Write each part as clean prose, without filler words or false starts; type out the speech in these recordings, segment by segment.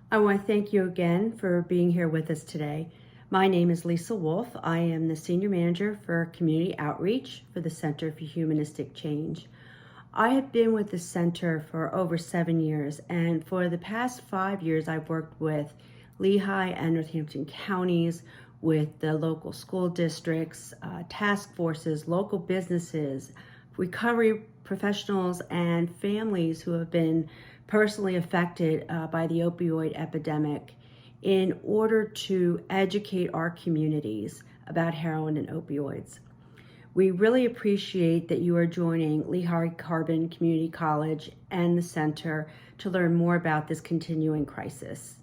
I want to thank you again for being here with us today. My name is Lisa Wolfe. I am the Senior Manager for Community Outreach for the Center for Humanistic Change. I have been with the center for over 7 years, and for the past 5 years I've worked with Lehigh and Northampton counties, with the local school districts, task forces, local businesses, recovery professionals, and families who have been personally affected by the opioid epidemic in order to educate our communities about heroin and opioids. We really appreciate that you are joining Lehigh Carbon Community College and the center to learn more about this continuing crisis.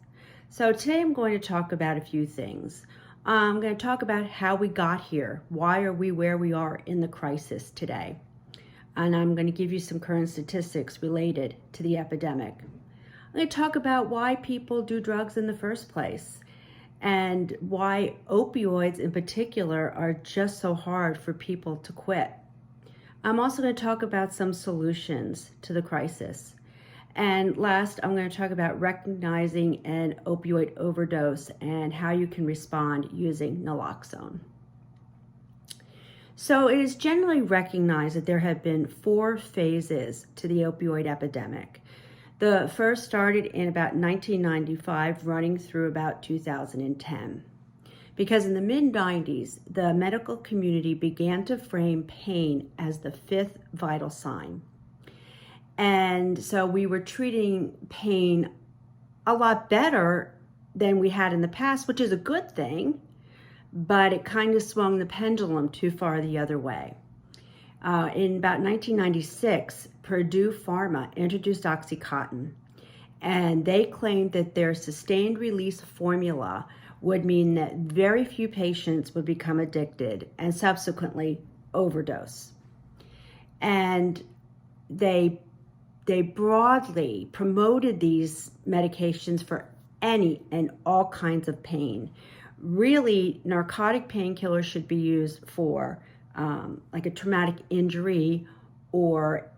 So today I'm going to talk about a few things. I'm going to talk about how we got here. Why are we where we are in the crisis today? And I'm going to give you some current statistics related to the epidemic. I'm going to talk about why people do drugs in the first place and why opioids in particular are just so hard for people to quit. I'm also going to talk about some solutions to the crisis. And last, I'm going to talk about recognizing an opioid overdose and how you can respond using naloxone. So it is generally recognized that there have been 4 phases to the opioid epidemic. The first started in about 1995, running through about 2010. Because in the mid-90s, the medical community began to frame pain as the 5th vital sign. And so we were treating pain a lot better than we had in the past, which is a good thing, but it kind of swung the pendulum too far the other way. In about 1996, Purdue Pharma introduced OxyContin, and they claimed that their sustained release formula would mean that very few patients would become addicted and subsequently overdose. And they broadly promoted these medications for any and all kinds of pain. Really, narcotic painkillers should be used for like a traumatic injury or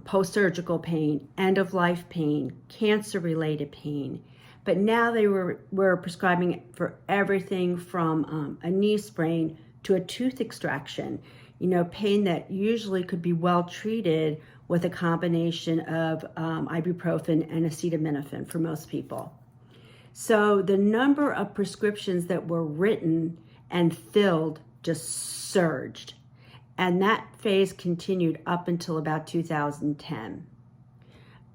post-surgical pain, end-of-life pain, cancer-related pain. But now they were prescribing it for everything from a knee sprain to a tooth extraction. Pain that usually could be well treated with a combination of ibuprofen and acetaminophen for most people. So the number of prescriptions that were written and filled just surged. And that phase continued up until about 2010.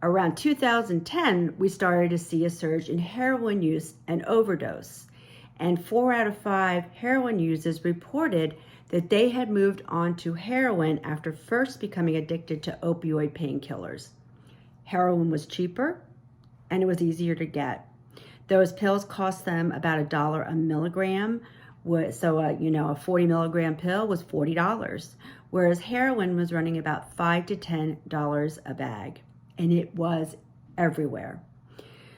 Around 2010, we started to see a surge in heroin use and overdose. And 4 out of 5 heroin users reported that they had moved on to heroin after first becoming addicted to opioid painkillers. Heroin was cheaper and it was easier to get. Those pills cost them about $1 a milligram. So, a 40 milligram pill was $40, whereas heroin was running about $5 to $10 a bag, and it was everywhere.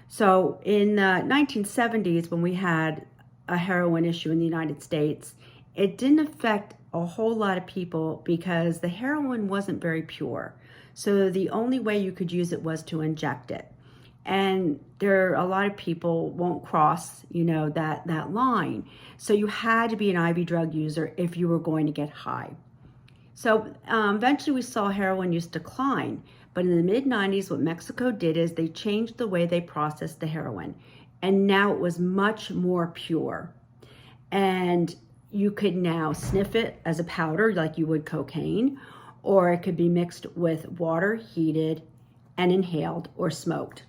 So in the 1970s, when we had a heroin issue in the United States, it didn't affect a whole lot of people because the heroin wasn't very pure. So the only way you could use it was to inject it. And a lot of people won't cross, that line. So you had to be an IV drug user if you were going to get high. So eventually we saw heroin use decline. But in the mid-90s, what Mexico did is they changed the way they processed the heroin. And now it was much more pure. And you could now sniff it as a powder like you would cocaine, or it could be mixed with water, heated, and inhaled or smoked.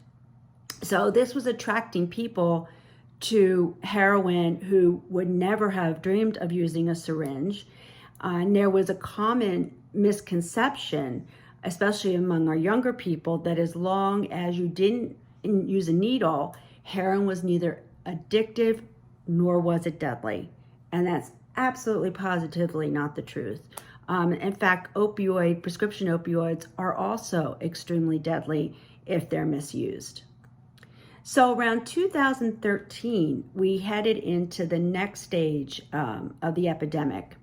So this was attracting people to heroin who would never have dreamed of using a syringe. And there was a common misconception, especially among our younger people, that as long as you didn't use a needle, heroin was neither addictive nor was it deadly. And that's absolutely positively not the truth. In fact, prescription opioids are also extremely deadly if they're misused. So around 2013, we headed into the next stage of the epidemic.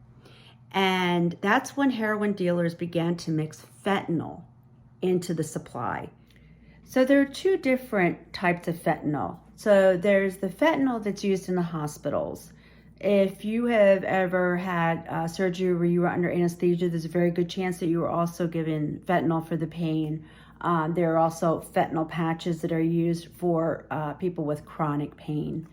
And that's when heroin dealers began to mix fentanyl into the supply. So there are 2 different types of fentanyl. So there's the fentanyl that's used in the hospitals. If you have ever had surgery where you were under anesthesia, there's a very good chance that you were also given fentanyl for the pain. There are also fentanyl patches that are used for people with chronic pain.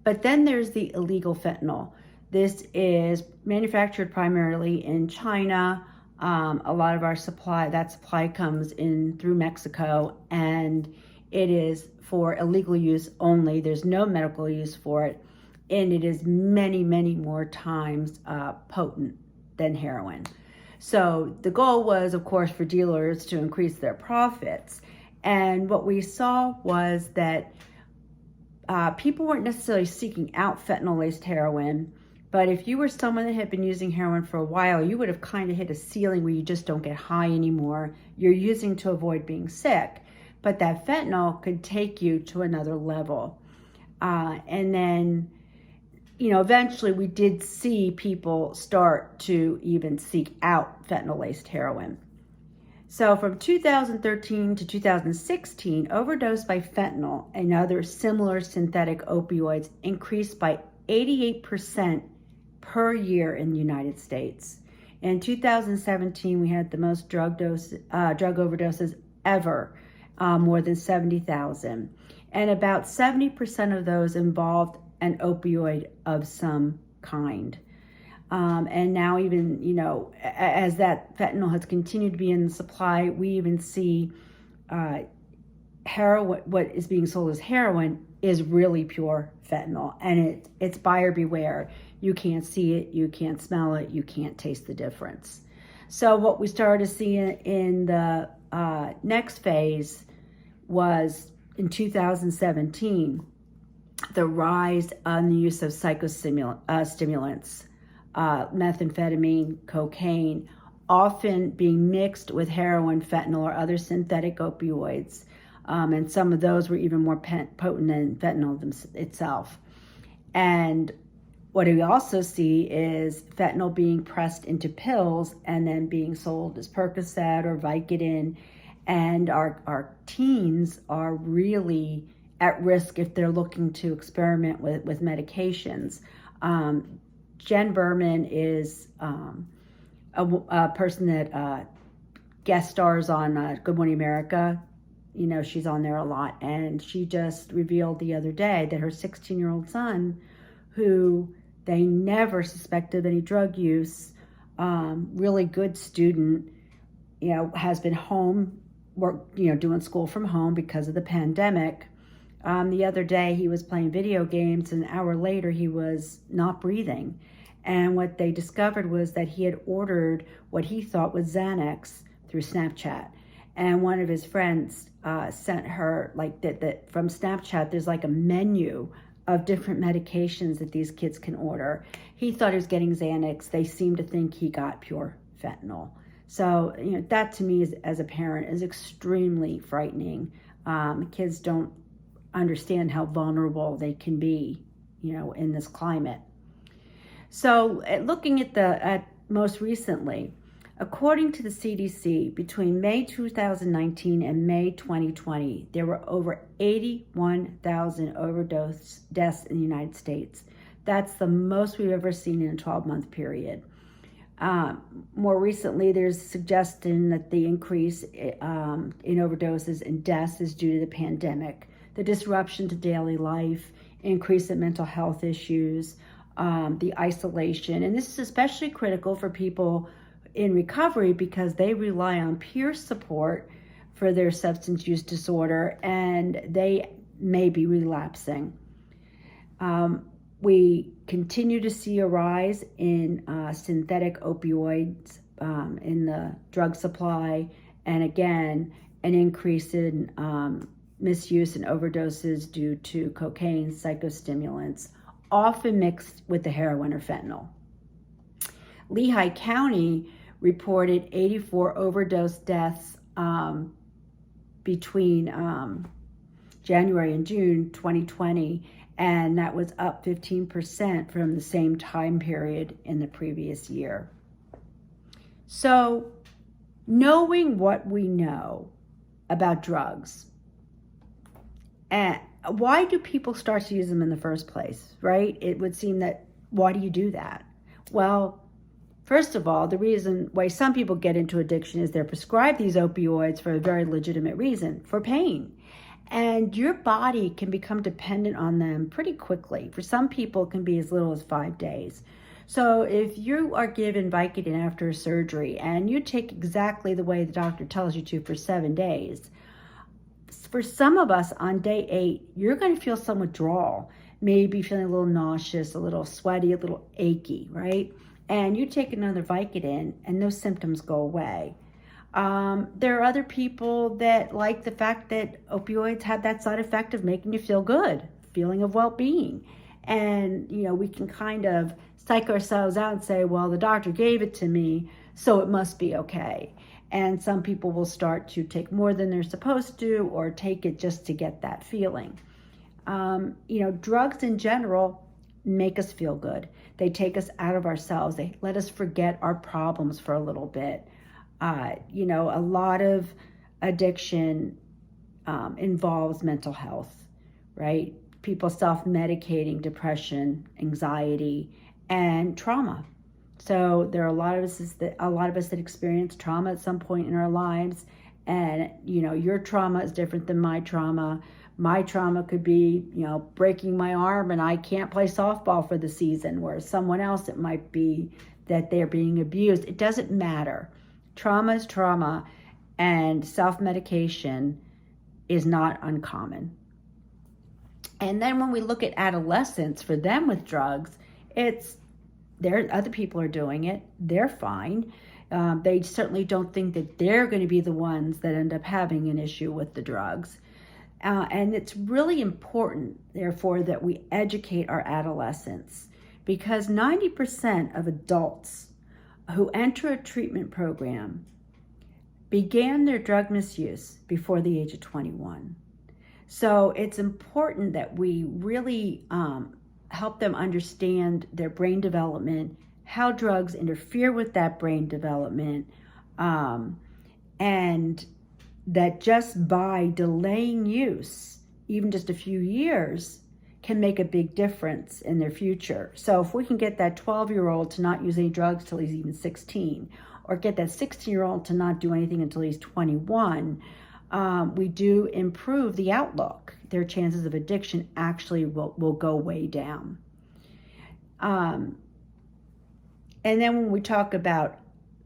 But then there's the illegal fentanyl. This is manufactured primarily in China. A lot of our supply comes in through Mexico, and it is for illegal use only. There's no medical use for it, and it is many, many more times potent than heroin. So the goal was, of course, for dealers to increase their profits. And what we saw was that people weren't necessarily seeking out fentanyl-laced heroin, but if you were someone that had been using heroin for a while, you would have kind of hit a ceiling where you just don't get high anymore. You're using to avoid being sick, but that fentanyl could take you to another level. And then, eventually we did see people start to even seek out fentanyl-laced heroin. So from 2013 to 2016, overdose by fentanyl and other similar synthetic opioids increased by 88% per year in the United States. In 2017, we had the most drug overdoses ever, more than 70,000. And about 70% of those involved an opioid of some kind. And now even, as that fentanyl has continued to be in supply, we even see heroin, what is being sold as heroin is really pure fentanyl. And it's buyer beware. You can't see it, you can't smell it, you can't taste the difference. So what we started to see in the next phase was in 2017, the rise on the use of psychostimulants. Methamphetamine, cocaine, often being mixed with heroin, fentanyl, or other synthetic opioids. And some of those were even more potent than fentanyl itself. And what we also see is fentanyl being pressed into pills and then being sold as Percocet or Vicodin. And our teens are really at risk if they're looking to experiment with medications. Jen Berman is a person that guest stars on Good Morning America. She's on there a lot. And she just revealed the other day that her 16-year-old son, who they never suspected of any drug use, really good student, has been home, doing school from home because of the pandemic. The other day he was playing video games, and an hour later he was not breathing. And what they discovered was that he had ordered what he thought was Xanax through Snapchat. And one of his friends sent her, that from Snapchat, there's like a menu of different medications that these kids can order. He thought he was getting Xanax. They seem to think he got pure fentanyl. So, that to me, as a parent, is extremely frightening. Kids don't understand how vulnerable they can be, in this climate. So looking at most recently, according to the CDC, between May 2019 and May 2020, there were over 81,000 overdose deaths in the United States. That's the most we've ever seen in a 12-month period. More recently, there's a suggestion that the increase in overdoses and deaths is due to the pandemic, the disruption to daily life, increase in mental health issues, the isolation. And this is especially critical for people in recovery because they rely on peer support for their substance use disorder, and they may be relapsing. We continue to see a rise in synthetic opioids in the drug supply, and again, an increase in misuse and overdoses due to cocaine, psychostimulants, often mixed with the heroin or fentanyl. Lehigh County reported 84 overdose deaths between January and June 2020, and that was up 15% from the same time period in the previous year. So, knowing what we know about drugs, and why do people start to use them in the first place, right? It would seem that, why do you do that? Well, first of all, the reason why some people get into addiction is they're prescribed these opioids for a very legitimate reason, for pain. And your body can become dependent on them pretty quickly. For some people, it can be as little as 5 days. So if you are given Vicodin after a surgery and you take exactly the way the doctor tells you to for 7 days, for some of us on day 8, you're going to feel some withdrawal, maybe feeling a little nauseous, a little sweaty, a little achy, right? And you take another Vicodin and those symptoms go away. There are other people that like the fact that opioids have that side effect of making you feel good, feeling of well-being. And, we can kind of psych ourselves out and say, well, the doctor gave it to me, so it must be okay. And some people will start to take more than they're supposed to, or take it just to get that feeling. Drugs in general make us feel good. They take us out of ourselves. They let us forget our problems for a little bit. A lot of addiction involves mental health, right? People self-medicating depression, anxiety, and trauma. So there are a lot of us that experience trauma at some point in our lives, and your trauma is different than my trauma. My trauma could be, breaking my arm and I can't play softball for the season, whereas someone else, it might be that they're being abused. It doesn't matter. Trauma is trauma, and self-medication is not uncommon. And then when we look at adolescents, for them with drugs, other people are doing it. They're fine. They certainly don't think that they're going to be the ones that end up having an issue with the drugs. And it's really important, therefore, that we educate our adolescents, because 90% of adults who enter a treatment program began their drug misuse before the age of 21. So it's important that we really help them understand their brain development, how drugs interfere with that brain development, and that just by delaying use, even just a few years, can make a big difference in their future. So if we can get that 12-year-old to not use any drugs till he's even 16, or get that 16-year-old to not do anything until he's 21, we do improve the outlook. Their chances of addiction actually will go way down. And then when we talk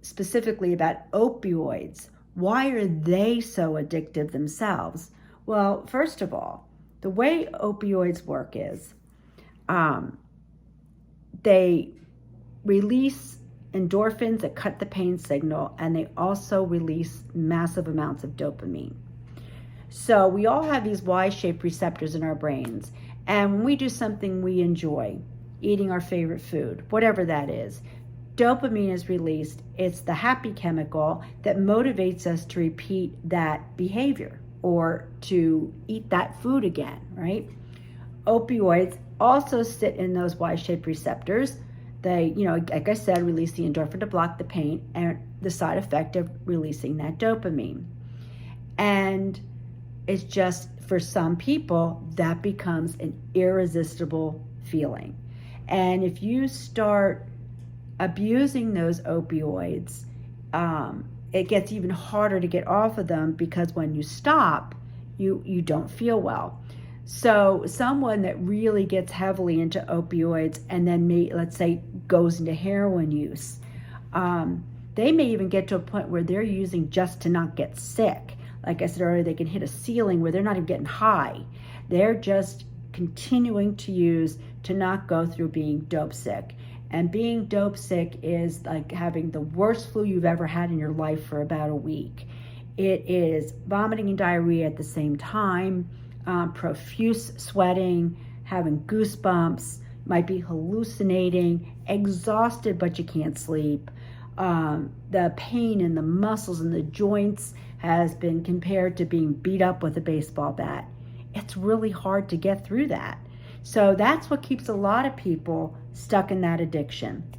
specifically about opioids, why are they so addictive themselves? Well, first of all, the way opioids work is they release endorphins that cut the pain signal, and they also release massive amounts of dopamine. So we all have these Y-shaped receptors in our brains, and when we do something we enjoy, eating our favorite food, whatever that is, dopamine is released. It's the happy chemical that motivates us to repeat that behavior or to eat that food again, right? Opioids also sit in those Y-shaped receptors. They, like I said, release the endorphin to block the pain, and the side effect of releasing that dopamine. And it's just, for some people, that becomes an irresistible feeling. And if you start abusing those opioids, it gets even harder to get off of them, because when you stop, you don't feel well. So someone that really gets heavily into opioids and then let's say goes into heroin use, they may even get to a point where they're using just to not get sick. Like I said earlier, they can hit a ceiling where they're not even getting high. They're just continuing to use to not go through being dope sick. And being dope sick is like having the worst flu you've ever had in your life for about a week. It is vomiting and diarrhea at the same time, profuse sweating, having goosebumps, might be hallucinating, exhausted but you can't sleep. The pain in the muscles and the joints has been compared to being beat up with a baseball bat. It's really hard to get through that. So that's what keeps a lot of people stuck in that addiction.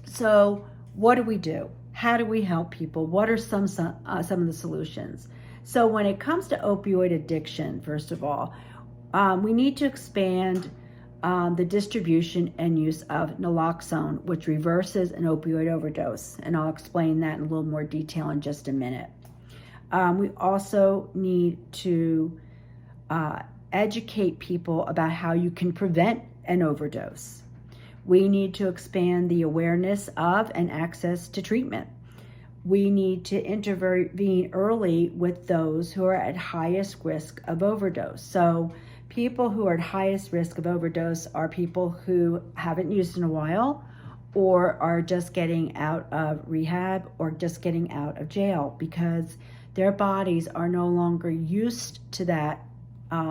So what do we do? How do we help people? What are some of the solutions? So when it comes to opioid addiction, first of all, We need to expand the distribution and use of naloxone, which reverses an opioid overdose. And I'll explain that in a little more detail in just a minute. We also need to educate people about how you can prevent an overdose. We need to expand the awareness of and access to treatment. We need to intervene early with those who are at highest risk of overdose. So people who are at highest risk of overdose are people who haven't used in a while, or are just getting out of rehab, or just getting out of jail, because their bodies are no longer used to that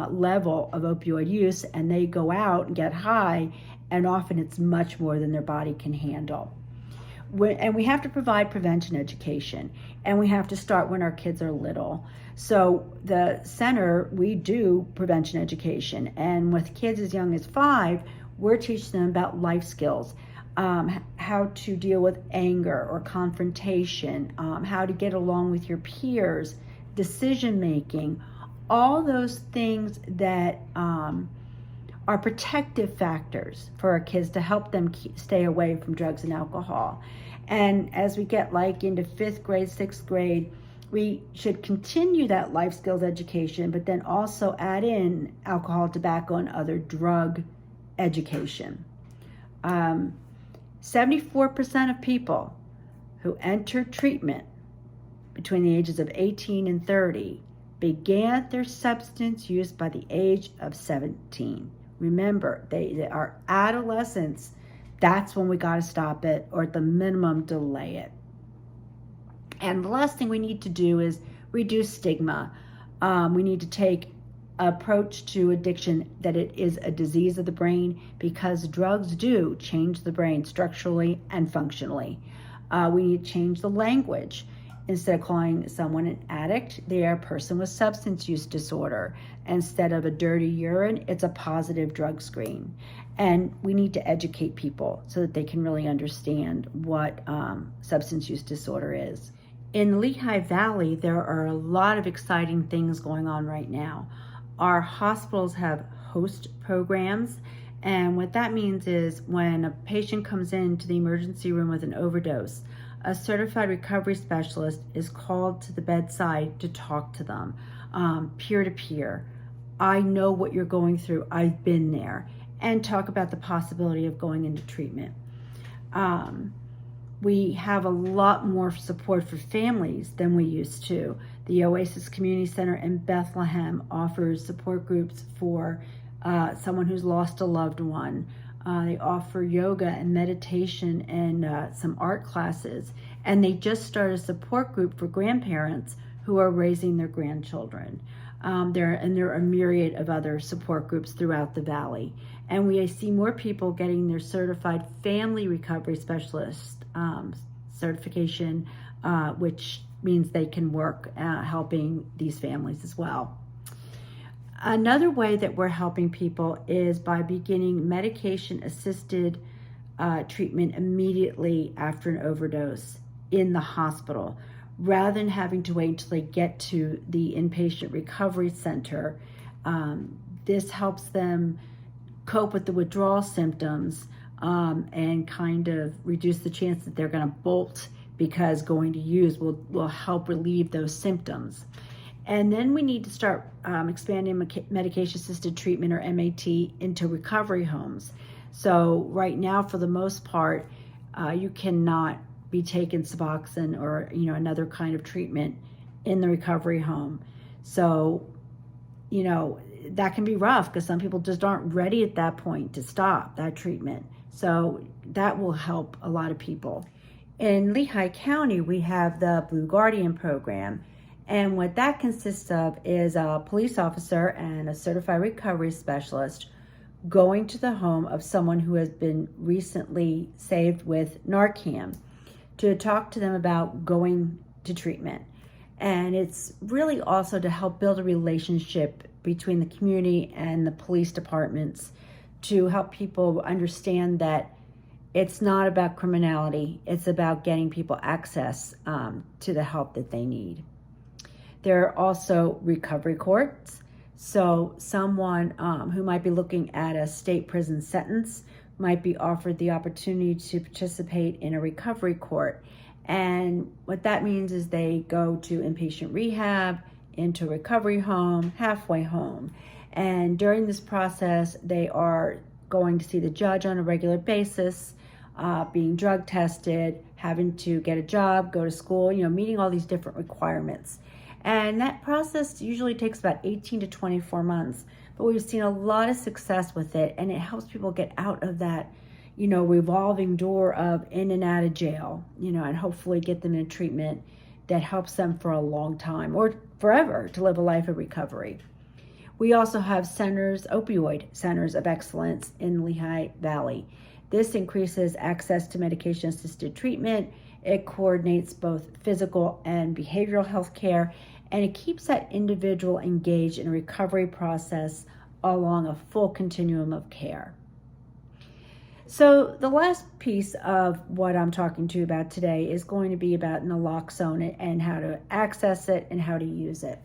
level of opioid use, and they go out and get high, and often it's much more than their body can handle. And we have to provide prevention education, and we have to start when our kids are little. So the center, we do prevention education, and with kids as young as 5, we're teaching them about life skills, how to deal with anger or confrontation, how to get along with your peers, decision making, all those things that are protective factors for our kids to help them stay away from drugs and alcohol. And as we get like into 5th grade, 6th grade, we should continue that life skills education, but then also add in alcohol, tobacco, and other drug education. 74% of people who enter treatment between the ages of 18 and 30 began their substance use by the age of 17. Remember, they are adolescents. That's when we got to stop it, or at the minimum, delay it. And the last thing we need to do is reduce stigma. We need to take an approach to addiction that it is a disease of the brain, because drugs do change the brain structurally and functionally. We need to change the language. Instead of calling someone an addict, they are a person with substance use disorder. Instead of a dirty urine, it's a positive drug screen. And we need to educate people so that they can really understand what substance use disorder is. In the Lehigh Valley, there are a lot of exciting things going on right now. Our hospitals have host programs, and what that means is when a patient comes into the emergency room with an overdose, a certified recovery specialist is called to the bedside to talk to them, peer-to-peer. I know what you're going through. I've been there. And talk about the possibility of going into treatment. We have a lot more support for families than we used to. The Oasis Community Center in Bethlehem offers support groups for someone who's lost a loved one. They offer yoga and meditation and some art classes. And they just started a support group for grandparents who are raising their grandchildren. There are a myriad of other support groups throughout the valley. And we see more people getting their certified family recovery specialist certification, which means they can work helping these families as well. Another way that we're helping people is by beginning medication-assisted treatment immediately after an overdose in the hospital, rather than having to wait until they get to the inpatient recovery center. This helps them cope with the withdrawal symptoms and kind of reduce the chance that they're going to bolt, because going to use will help relieve those symptoms. And then we need to start expanding medication-assisted treatment, or MAT, into recovery homes. So right now, for the most part, you cannot be taking Suboxone or another kind of treatment in the recovery home. So that can be rough, because some people just aren't ready at that point to stop that treatment. So that will help a lot of people. In Lehigh County, we have the Blue Guardian program. And what that consists of is a police officer and a certified recovery specialist going to the home of someone who has been recently saved with Narcan to talk to them about going to treatment. And it's really also to help build a relationship between the community and the police departments, to help people understand that it's not about criminality, it's about getting people access to the help that they need. There are also recovery courts. So someone who might be looking at a state prison sentence might be offered the opportunity to participate in a recovery court. And what that means is they go to inpatient rehab, into a recovery home, halfway home. And during this process, they are going to see the judge on a regular basis, being drug tested, having to get a job, go to school, meeting all these different requirements. And that process usually takes about 18 to 24 months. But we've seen a lot of success with it, and it helps people get out of that, revolving door of in and out of jail, and hopefully get them in treatment that helps them for a long time or forever to live a life of recovery. We also have opioid centers of excellence in Lehigh Valley. This increases access to medication-assisted treatment. It coordinates both physical and behavioral health care, and it keeps that individual engaged in a recovery process along a full continuum of care. So the last piece of what I'm talking to you about today is going to be about naloxone and how to access it and how to use it.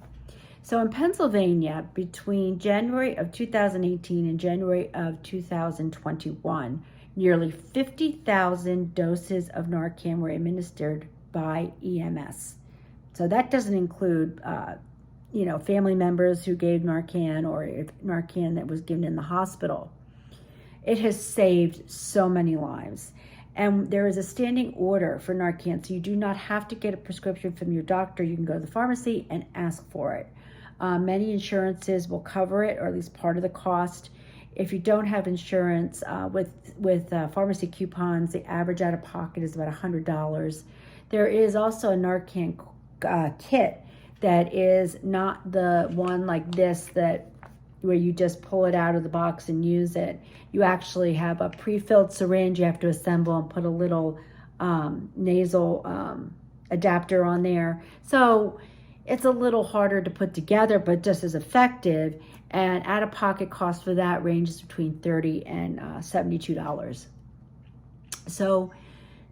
So in Pennsylvania, between January of 2018 and January of 2021, nearly 50,000 doses of Narcan were administered by EMS. So that doesn't include, family members who gave Narcan or Narcan that was given in the hospital. It has saved so many lives. And there is a standing order for Narcan, so you do not have to get a prescription from your doctor. You can go to the pharmacy and ask for it. Many insurances will cover it, or at least part of the cost. If you don't have insurance, with pharmacy coupons, the average out-of-pocket is about $100. There is also a Narcan kit that is not the one like this where you just pull it out of the box and use it. You actually have a pre-filled syringe you have to assemble and put a little nasal adapter on there. So it's a little harder to put together, but just as effective. And out-of-pocket cost for that ranges between $30 and $72. So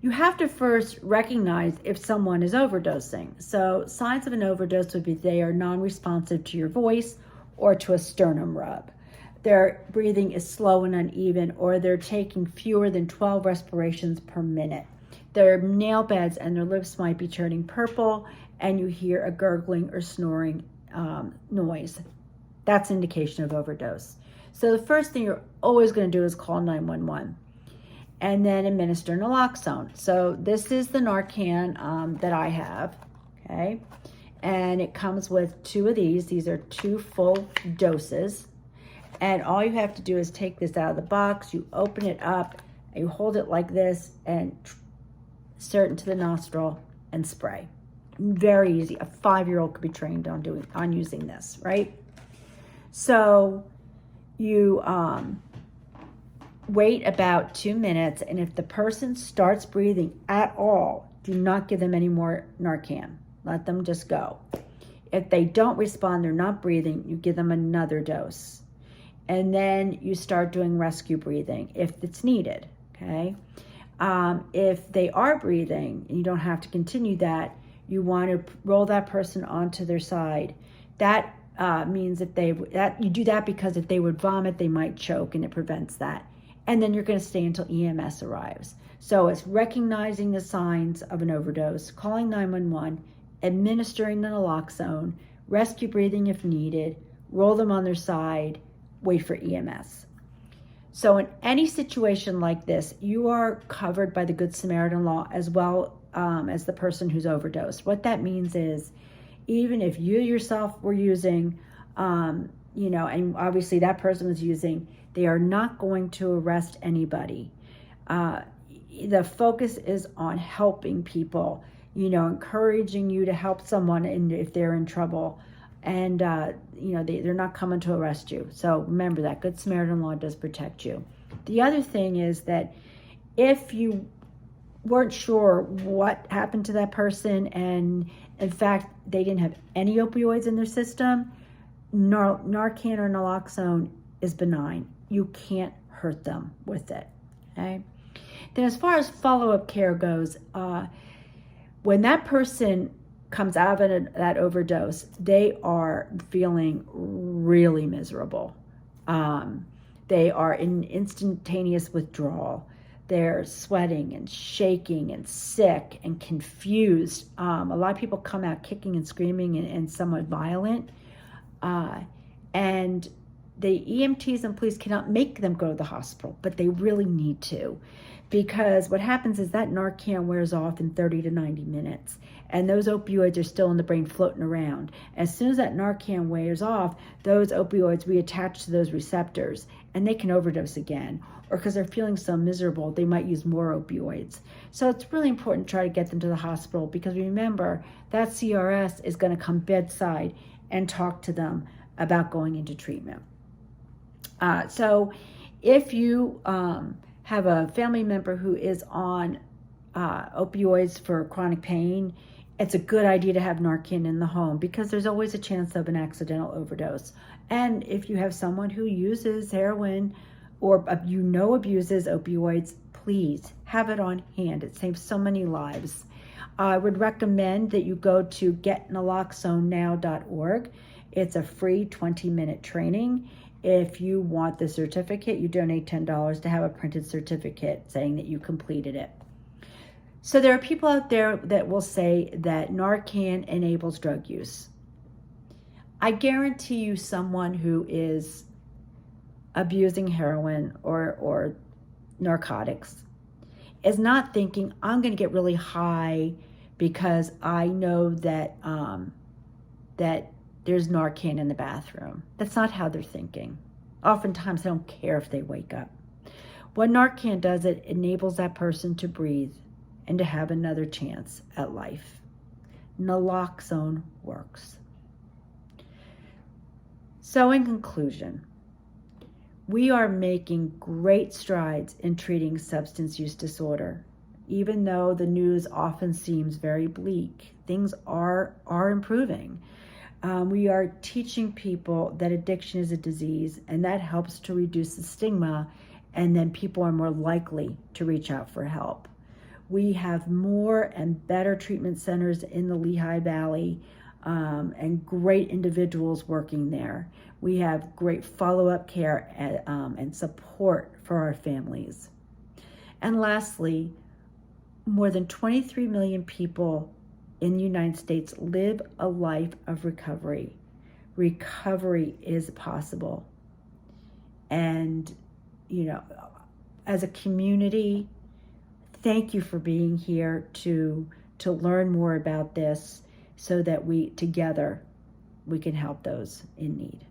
you have to first recognize if someone is overdosing. So signs of an overdose would be they are non-responsive to your voice or to a sternum rub. Their breathing is slow and uneven, or they're taking fewer than 12 respirations per minute. Their nail beds and their lips might be turning purple, and you hear a gurgling or snoring noise. That's indication of overdose. So the first thing you're always going to do is call 911 and then administer naloxone. So this is the Narcan that I have, okay? And it comes with 2 of these. These are 2 full doses. And all you have to do is take this out of the box, you open it up, and you hold it like this and insert into the nostril and spray. Very easy. A 5-year-old could be trained on using this, right? So you wait about 2 minutes, and if the person starts breathing at all, do not give them any more Narcan. Let them just go. If they don't respond, they're not breathing, you give them another dose. And then you start doing rescue breathing if it's needed, okay? If they are breathing and you don't have to continue that, you want to roll that person onto their side. That means you do that because if they would vomit, they might choke, and it prevents that. And then you're going to stay until EMS arrives. So it's recognizing the signs of an overdose, calling 911, administering the naloxone, rescue breathing if needed, roll them on their side, wait for EMS. So in any situation like this, you are covered by the Good Samaritan Law as well as the person who's overdosed. What that means is, even if you yourself were using, and obviously that person was using, they are not going to arrest anybody. The focus is on helping people, encouraging you to help someone if they're in trouble. And, they're not coming to arrest you. So remember that Good Samaritan Law does protect you. The other thing is that if you weren't sure what happened to that person, and in fact, they didn't have any opioids in their system, Narcan or naloxone is benign. You can't hurt them with it, okay? Then as far as follow-up care goes, when that person comes out of that overdose, they are feeling really miserable. They are in instantaneous withdrawal. They're sweating and shaking and sick and confused. A lot of people come out kicking and screaming and somewhat violent. And the EMTs and police cannot make them go to the hospital, but they really need to. Because what happens is that Narcan wears off in 30 to 90 minutes. And those opioids are still in the brain floating around. As soon as that Narcan wears off, those opioids reattach to those receptors and they can overdose again. Or because they're feeling so miserable, they might use more opioids. So it's really important to try to get them to the hospital, because remember, that CRS is going to come bedside and talk to them about going into treatment. So if you have a family member who is on opioids for chronic pain, it's a good idea to have Narcan in the home, because there's always a chance of an accidental overdose. And if you have someone who uses heroin or abuses opioids, please have it on hand. It saves so many lives. I would recommend that you go to getnaloxonenow.org. It's a free 20-minute training. If you want the certificate, you donate $10 to have a printed certificate saying that you completed it. So there are people out there that will say that Narcan enables drug use. I guarantee you someone who is abusing heroin or narcotics is not thinking, I'm going to get really high because I know that that there's Narcan in the bathroom. That's not how they're thinking. Oftentimes, they don't care if they wake up. What Narcan does, it enables that person to breathe and to have another chance at life. Naloxone works. So in conclusion, we are making great strides in treating substance use disorder. Even though the news often seems very bleak, things are improving. We are teaching people that addiction is a disease, and that helps to reduce the stigma, and then people are more likely to reach out for help. We have more and better treatment centers in the Lehigh Valley, and great individuals working there. We have great follow-up care and support for our families. And lastly, more than 23 million people in the United States live a life of recovery. Recovery is possible. And, as a community, thank you for being here to learn more about this so that we can help those in need.